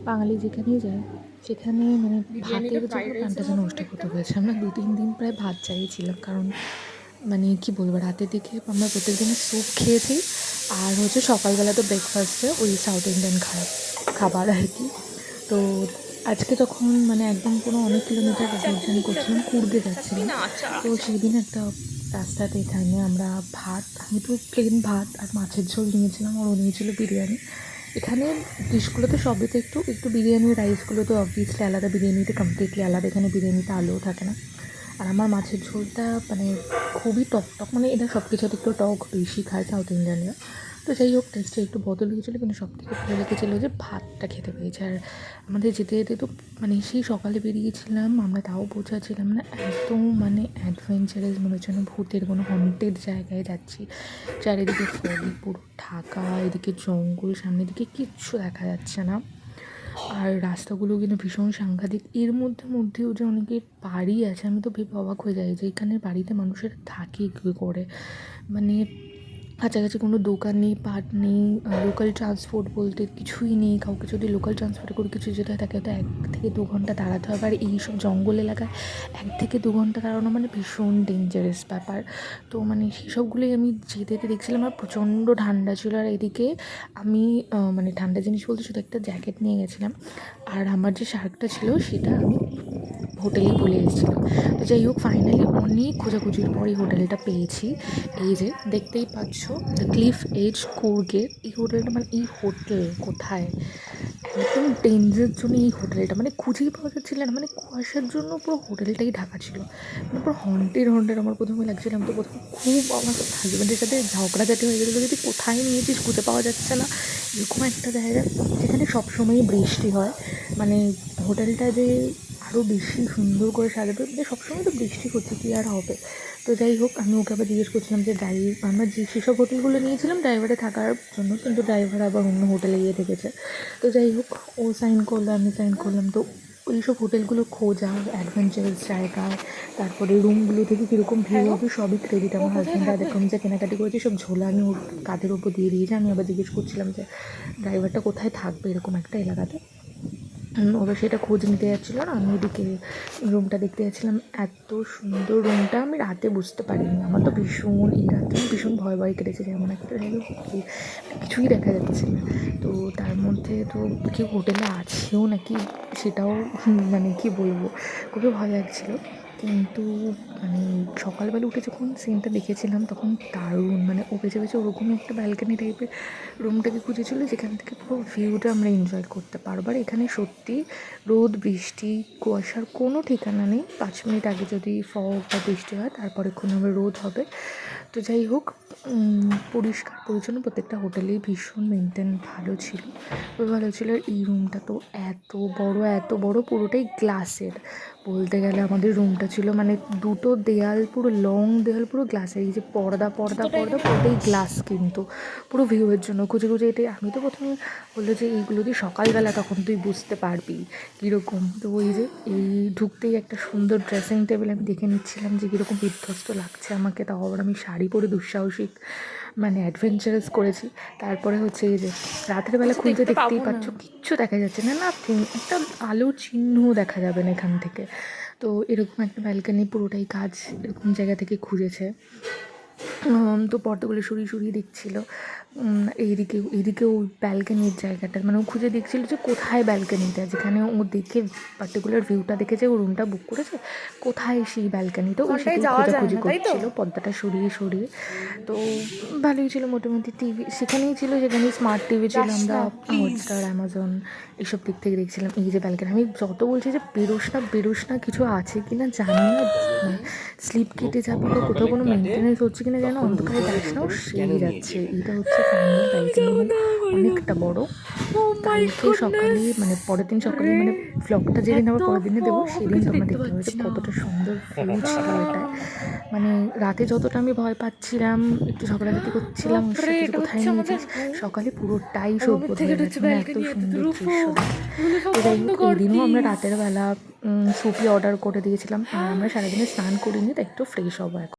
বাঙালি যেখানেই যায় সেখানে মানে ভাতের জন্য প্রাণটা যেন ওষ্ঠাগত হয়েছে। আমরা 2-3 দিন প্রায় ভাত চাইছিলাম, কারণ মানে কী বলবো, রাতের দিকে আমরা প্রত্যেক দিনের স্যুপ খেয়েছি, আর হচ্ছে সকালবেলা তো ব্রেকফাস্টে ওই সাউথ ইন্ডিয়ান খাবার আর কি। তো আজকে তখন মানে একদম কোনো অনেক কিলোমিটার জার্নি করছিলাম, কুর্গে যাচ্ছিলাম। তো সেদিন একটা রাস্তাতে এখানে আমরা আমি তো প্লেন ভাত আর মাছের ঝোল নিয়েছিলাম, আর ও নিয়েছিল বিরিয়ানি। এখানে ডিশগুলোতে সবই তো একটু একটু বিরিয়ানির রাইসগুলো তো অবভিয়াসলি আলাদা, বিরিয়ানিতে কমপ্লিটলি আলাদা, এখানে বিরিয়ানিতে আলুও থাকে না। আর আমার মাছের ঝোলটা মানে খুবই টক, মানে এরা সব কিছুতে একটু টক বেশি খায় সাউথ ইন্ডিয়ানরা। তো যাই হোক, টেস্টে একটু বদল হয়েছিলো, কিন্তু সবথেকে ভালো লেগেছিলো যে ভাতটা খেতে পেয়েছে। আর আমাদের যেতে যেতে তো মানে সেই সকালে বেরিয়েছিলাম আমরা, তাও পৌঁছাচ্ছিলাম না, একদম মানে অ্যাডভেঞ্চারাস মনে হচ্ছে না ভূতের কোনো হন্টেড জায়গায় যাচ্ছি। চারিদিকে ফগি পুরো ঢাকা, এদিকে জঙ্গল, সামনের দিকে কিচ্ছু দেখা যাচ্ছে না। আর রাস্তাগুলো কিন্তু ভীষণ সাংঘাতিক। এর মধ্যেও যে অনেকের বাড়ি আছে, আমি তো ভেবে অবাক হয়ে যাই যে এখানের বাড়িতে মানুষের থাকে কী করে। মানে কাছাকাছি কোনো দোকান নেই, পাট নেই, লোকাল ট্রান্সপোর্ট বলতে কিছুই নেই। কাউকে যদি লোকাল ট্রান্সপোর্টে করে কিছু যেতে হয় তাকে তো 1 থেকে 2 ঘন্টা দাঁড়াতে হবে। আর এইসব জঙ্গল এলাকায় 1 থেকে 2 ঘন্টা দাঁড়ানো মানে ভীষণ ডেঞ্জারাস ব্যাপার। তো মানে সেসবগুলোই আমি যেতে দেখছিলাম। আর প্রচণ্ড ঠান্ডা ছিল, আর এদিকে আমি মানে ঠান্ডা জিনিস বলতে শুধু একটা জ্যাকেট নিয়ে গেছিলাম, আর আমার যে শার্টটা ছিল সেটা আমি হোটেলেই ভুলে এসেছিলাম। তো যাই হোক, ফাইনালি অনেক খোঁজাখুঁজির পর এই হোটেলটা পেয়েছি। এই যে দেখতেই পাচ্ছ, দ্য ক্লিফ এজ কুর্গের এই হোটেলটা। মানে এই হোটেল কোথায়, একদম ডেঞ্জার জন্য এই হোটেলটা মানে খুঁজেই পাওয়া যাচ্ছিল না। মানে কুয়াশার জন্য পুরো হোটেলটাই ঢাকা ছিল, মানে পুরো হন্টেড আমার প্রথমে লাগছিলাম। তো প্রথমে খুব আমার হাজব্যান্ডের সাথে ঝগড়াঝাটি হয়ে গেছিলো, যদি কোথায় নিয়েছিস খুঁজে পাওয়া যাচ্ছে না, এরকম একটা জায়গা যেখানে সবসময়ই বৃষ্টি হয়। মানে হোটেলটা যে আরও বেশি সুন্দর করে সাজাবে, মানে সবসময় তো বৃষ্টি হচ্ছে, কী আর হবে। তো যাই হোক, আমি ওকে আবার জিজ্ঞেস করছিলাম যে আমরা যে সেসব হোটেলগুলো নিয়েছিলাম ড্রাইভারে থাকার জন্য, কিন্তু ড্রাইভার আবার অন্য হোটেলে গিয়ে থেকেছে। তো যাই হোক, ও সাইন করলো, আমি সাইন করলাম। তো ওইসব হোটেলগুলো খোঁজা, অ্যাডভেঞ্চারাস জায়গা, তারপরে রুমগুলো থেকে কীরকম ভিউ হবে সবই ক্রেডিট আমার হাজব্যান্ড। আর দেখুন যে কেনাকাটি করেছি সব ঝোলা আমি ওর কাঁধের ওপর দিয়ে দিয়েছি। আমি আবার জিজ্ঞেস করছিলাম যে ড্রাইভারটা কোথায় থাকবে এরকম একটা এলাকাতে। ওরা সেটা খোঁজ নিতে যাচ্ছিলো, আর আমি এদিকে রুমটা দেখতে যাচ্ছিলাম। এত সুন্দর রুমটা, আমি রাতে বুঝতে পারিনি। আমার তো এই রাতে ভীষণ ভয় কেটেছে, যেমন একটা কিছুই দেখা যাচ্ছে না। তো তার মধ্যে তো কেউ হোটেলে আছেও নাকি সেটাও মানে কী বলবো, খুবই ভয় লাগছিলো। কিন্তু মানে সকালবেলা উঠে যখন সিনটা দেখেছিলাম তখন দারুণ, মানে ও বেছে ওরকমই একটা ব্যালকানি টাইপের রুমটাকে খুঁজেছিল, যেখান থেকে পুরো ভিউটা আমরা এনজয় করতে পারবো। আর এখানে সত্যি রোদ, বৃষ্টি, কুয়াশার কোনো ঠিকানা নেই। 5 মিনিট আগে যদি ফগ বা বৃষ্টি হয়, তারপরে আবার রোদ হবে। তো যাই হোক, পরিষ্কার পরিচ্ছন্ন প্রত্যেকটা হোটেলেই ভীষণ মেনটেন ভালো ছিল, খুবই ভালো ছিল। আর এই রুমটা তো এত বড়, পুরোটাই গ্লাসের। বলতে গেলে আমাদের রুমটা ছিল মানে দুটো দেয়াল, পুরো লং দেয়াল পুরো গ্লাসের। এই যে পর্দা পুরোটাই গ্লাস, কিন্তু পুরো ভিউয়ের জন্য খুঁজে এটাই। আমি তো প্রথমে বললো যে এইগুলো দিয়ে সকালবেলা তখন তুই বুঝতে পারবি কীরকম। তো ওই যে এই ঢুকতেই একটা সুন্দর ড্রেসিং টেবিল আমি দেখে নিচ্ছিলাম যে কীরকম বিধ্বস্ত লাগছে আমাকে। তাও আবার আমি শাড়ি পরে দুঃসাহসিক মানে অ্যাডভেঞ্চারাস করেছি। তারপরে হচ্ছে এই যে রাতের বেলা খুলতে দেখতেই পাচ্ছ কিচ্ছু দেখা যাচ্ছে না, নাথিং, একটা আলোর চিহ্নও দেখা যাবে না এখান থেকে। তো এরকম একটা ব্যালকানি পুরোটাই কাজ এরকম জায়গা থেকে খুঁজেছে। তো পর্দাগুলো সরিয়ে দেখছিলো। এইদিকেও ব্যালকানির জায়গাটা মানে ও খুঁজে দেখছিলো যে কোথায় ব্যালকানিটা, যেখানে ও দেখে পার্টিকুলার ভিউটা দেখেছে, ও রুমটা বুক করেছে, কোথাই সেই ব্যালকানিটা ও সেটাই খোঁজাখুঁজি করছিলো পর্দাটা সরিয়ে। তো ভালোই ছিল মোটামুটি। টিভি সেখানেই ছিল, যেখানে স্মার্ট টিভি ছিল। আমরা হটস্টার, অ্যামাজন এইসব দিক থেকে দেখছিলাম। এই যে ব্যালকানি, আমি যত বলছি যে বেরোস না কিছু আছে কি না জানি না, স্লিপ কেটে যাবে বা কোথাও কোনো মেনটেনেন্স হচ্ছে কিনা যেন, অন্ধকারে যাস না, সেই যাচ্ছে। এটা হচ্ছে ফাইনাল ব্যালকানি, অনেকটা বড়। কালকে সকালে মানে পরের দিন সকালে মানে ভ্লগটা যেদিন আবার পরের দিনে দেবো সেদিন তোমরা দেখতে পাবে যে কতটা সুন্দর ভিউ ছিল এটা। মানে রাতে যতটা আমি ভয় পাচ্ছিলাম, একটু ঝগড়াঝাটি করছিলাম ওর সাথে যে কোথায় নিয়েছিস, সকালে পুরোটাই সভ্যত হয়ে গেছে, মানে এত সুন্দর দৃশ্য। তো যাই হোক, এই দিনও আমরা রাতের বেলা সুপি অর্ডার করে দিয়েছিলাম, আর আমরা সারাদিনে স্নান করিনি, তাই একটু ফ্রেশ হবো এখন।